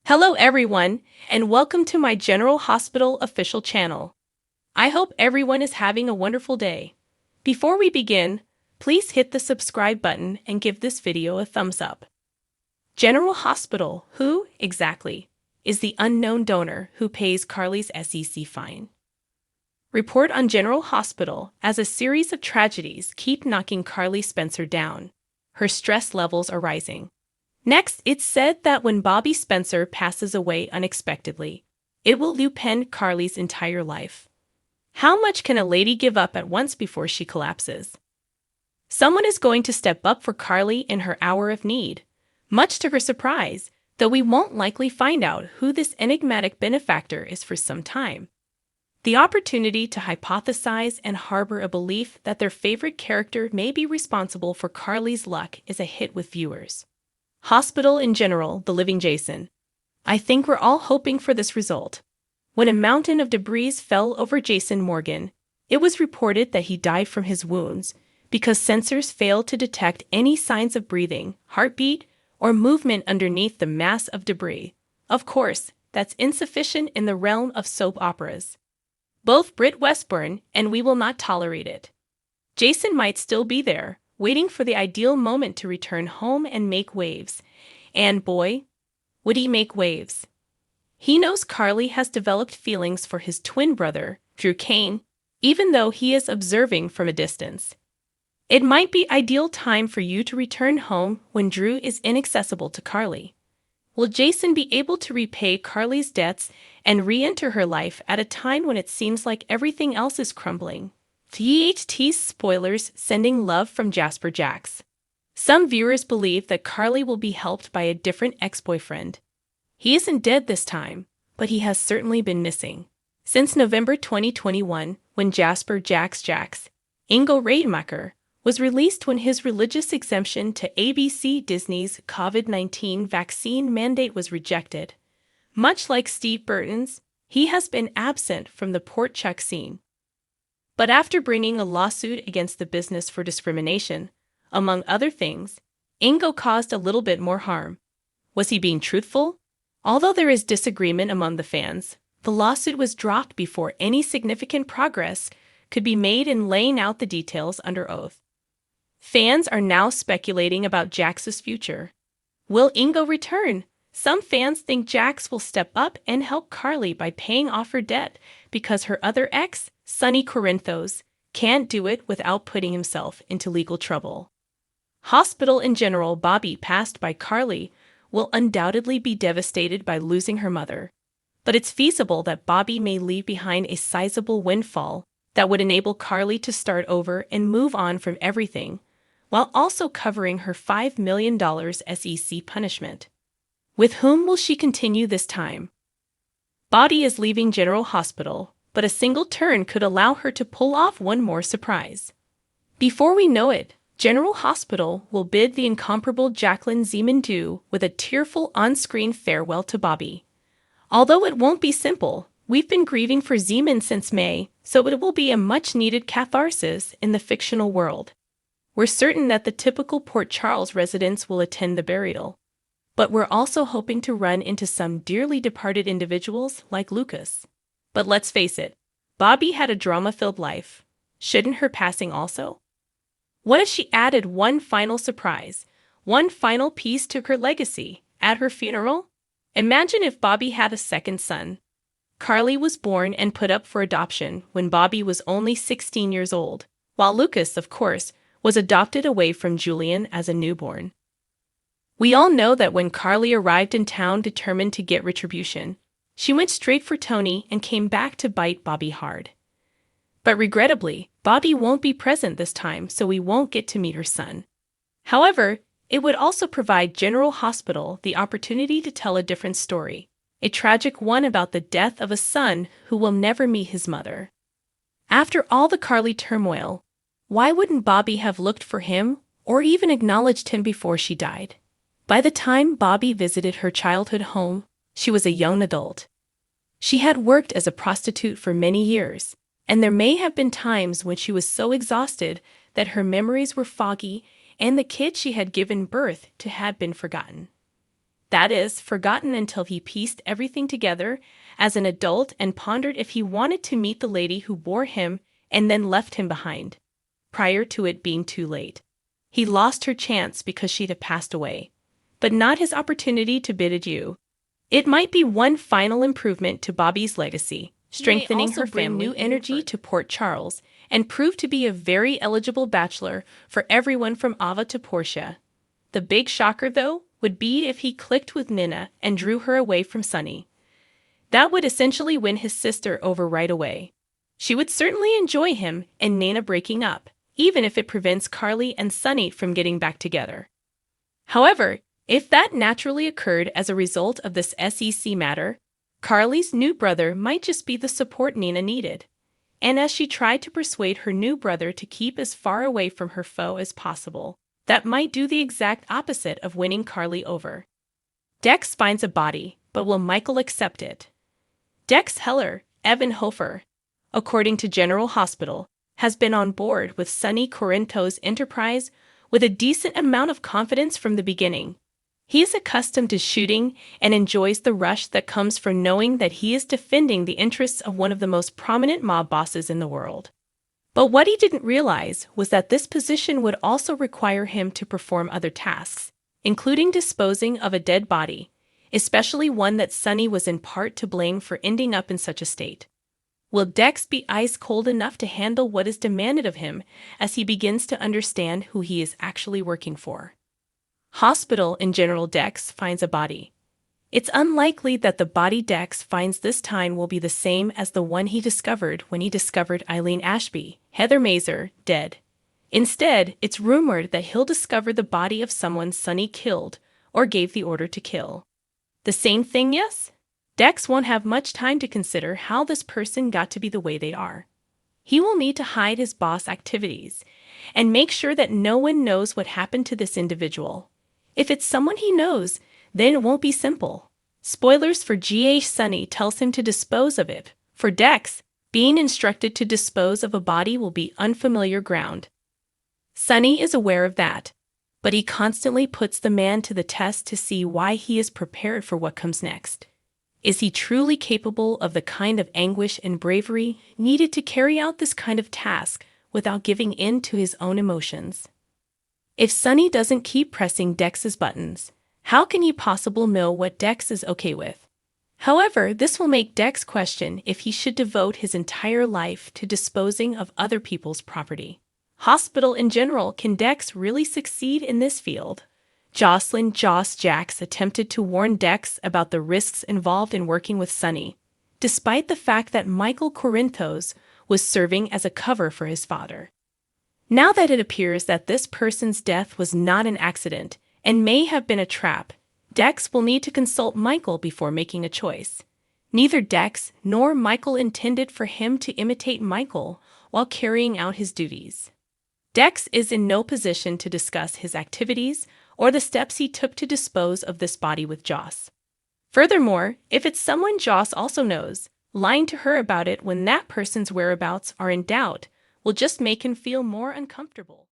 Hello everyone, and welcome to my General Hospital official channel. I hope everyone is having a wonderful day. Before we begin, please hit the subscribe button and give this video a thumbs up. General Hospital, who, exactly, is the unknown donor who pays Carly's SEC fine? Report on General Hospital as a series of tragedies keep knocking Carly Spencer down. Her stress levels are rising. Next, it's said that when Bobby Spencer passes away unexpectedly, it will upend Carly's entire life. How much can a lady give up at once before she collapses? Someone is going to step up for Carly in her hour of need. Much to her surprise, though we won't likely find out who this enigmatic benefactor is for some time. The opportunity to hypothesize and harbor a belief that their favorite character may be responsible for Carly's luck is a hit with viewers. Hospital in general, the living Jason. I think we're all hoping for this result. When a mountain of debris fell over Jason Morgan, it was reported that he died from his wounds because sensors failed to detect any signs of breathing, heartbeat, or movement underneath the mass of debris. Of course, that's insufficient in the realm of soap operas. Both Britt Westburn and We Will Not Tolerate It. Jason might still be there, waiting for the ideal moment to return home and make waves. And boy, would he make waves. He knows Carly has developed feelings for his twin brother, Drew Kane, even though he is observing from a distance. It might be ideal time for you to return home when Drew is inaccessible to Carly. Will Jason be able to repay Carly's debts and re-enter her life at a time when it seems like everything else is crumbling? THT spoilers sending love from Jasper Jax. Some viewers believe that Carly will be helped by a different ex-boyfriend. He isn't dead this time, but he has certainly been missing. Since November 2021, when Jasper Jax Ingo Rademacher was released when his religious exemption to ABC Disney's COVID-19 vaccine mandate was rejected. Much like Steve Burton's, he has been absent from the Port Chuck scene. But after bringing a lawsuit against the business for discrimination, among other things, Ingo caused a little bit more harm. Was he being truthful? Although there is disagreement among the fans, the lawsuit was dropped before any significant progress could be made in laying out the details under oath. Fans are now speculating about Jax's future. Will Ingo return? Some fans think Jax will step up and help Carly by paying off her debt because her other ex, Sonny Corinthos, can't do it without putting himself into legal trouble. Hospital in general, Bobby, passed by Carly, will undoubtedly be devastated by losing her mother. But it's feasible that Bobby may leave behind a sizable windfall that would enable Carly to start over and move on from everything, while also covering her $5 million SEC punishment. With whom will she continue this time? Bobby is leaving General Hospital, but a single turn could allow her to pull off one more surprise. Before we know it, General Hospital will bid the incomparable Jacqueline Zeman due with a tearful on-screen farewell to Bobby. Although it won't be simple, we've been grieving for Zeman since May, so it will be a much-needed catharsis in the fictional world. We're certain that the typical Port Charles residents will attend the burial. But we're also hoping to run into some dearly departed individuals like Lucas. But let's face it, Bobby had a drama-filled life. Shouldn't her passing also? What if she added one final surprise, one final piece to her legacy at her funeral? Imagine if Bobby had a second son. Carly was born and put up for adoption when Bobby was only 16 years old, while Lucas, of course, was adopted away from Julian as a newborn. We all know that when Carly arrived in town determined to get retribution, she went straight for Tony and came back to bite Bobby hard. But regrettably, Bobby won't be present this time, so we won't get to meet her son. However, it would also provide General Hospital the opportunity to tell a different story, a tragic one about the death of a son who will never meet his mother. After all the Carly turmoil, why wouldn't Bobby have looked for him or even acknowledged him before she died? By the time Bobby visited her childhood home, she was a young adult. She had worked as a prostitute for many years, and there may have been times when she was so exhausted that her memories were foggy and the kid she had given birth to had been forgotten. That is, forgotten until he pieced everything together as an adult and pondered if he wanted to meet the lady who bore him and then left him behind, prior to it being too late. He lost her chance because she'd have passed away, but not his opportunity to bid adieu. It might be one final improvement to Bobby's legacy, strengthening her family, new energy to Port Charles, and prove to be a very eligible bachelor for everyone from Ava to Portia. The big shocker, though, would be if he clicked with Nina and drew her away from Sunny. That would essentially win his sister over right away. She would certainly enjoy him and Nina breaking up, even if it prevents Carly and Sunny from getting back together. However, if that naturally occurred as a result of this SEC matter, Carly's new brother might just be the support Nina needed. And as she tried to persuade her new brother to keep as far away from her foe as possible, that might do the exact opposite of winning Carly over. Dex finds a body, but will Michael accept it? Dex Heller, Evan Hofer, according to General Hospital, has been on board with Sonny Corinto's enterprise with a decent amount of confidence from the beginning. He is accustomed to shooting and enjoys the rush that comes from knowing that he is defending the interests of one of the most prominent mob bosses in the world. But what he didn't realize was that this position would also require him to perform other tasks, including disposing of a dead body, especially one that Sonny was in part to blame for ending up in such a state. Will Dex be ice cold enough to handle what is demanded of him as he begins to understand who he is actually working for? Hospital in General Dex finds a body. It's unlikely that the body Dex finds this time will be the same as the one he discovered when he discovered Eileen Ashby, Heather Mazer, dead. Instead, it's rumored that he'll discover the body of someone Sonny killed or gave the order to kill. The same thing, yes? Dex won't have much time to consider how this person got to be the way they are. He will need to hide his boss activities and make sure that no one knows what happened to this individual. If it's someone he knows, then it won't be simple. Spoilers for GA. Sonny tells him to dispose of it. For Dex, being instructed to dispose of a body will be unfamiliar ground. Sonny is aware of that, but he constantly puts the man to the test to see why he is prepared for what comes next. Is he truly capable of the kind of anguish and bravery needed to carry out this kind of task without giving in to his own emotions? If Sonny doesn't keep pressing Dex's buttons, how can he possibly know what Dex is okay with? However, this will make Dex question if he should devote his entire life to disposing of other people's property. Hospital in general, can Dex really succeed in this field? Jocelyn Joss Jacks attempted to warn Dex about the risks involved in working with Sonny, despite the fact that Michael Corinthos was serving as a cover for his father. Now that it appears that this person's death was not an accident and may have been a trap, Dex will need to consult Michael before making a choice. Neither Dex nor Michael intended for him to imitate Michael while carrying out his duties. Dex is in no position to discuss his activities or the steps he took to dispose of this body with Joss. Furthermore, if it's someone Joss also knows, lying to her about it when that person's whereabouts are in doubt will just make him feel more uncomfortable.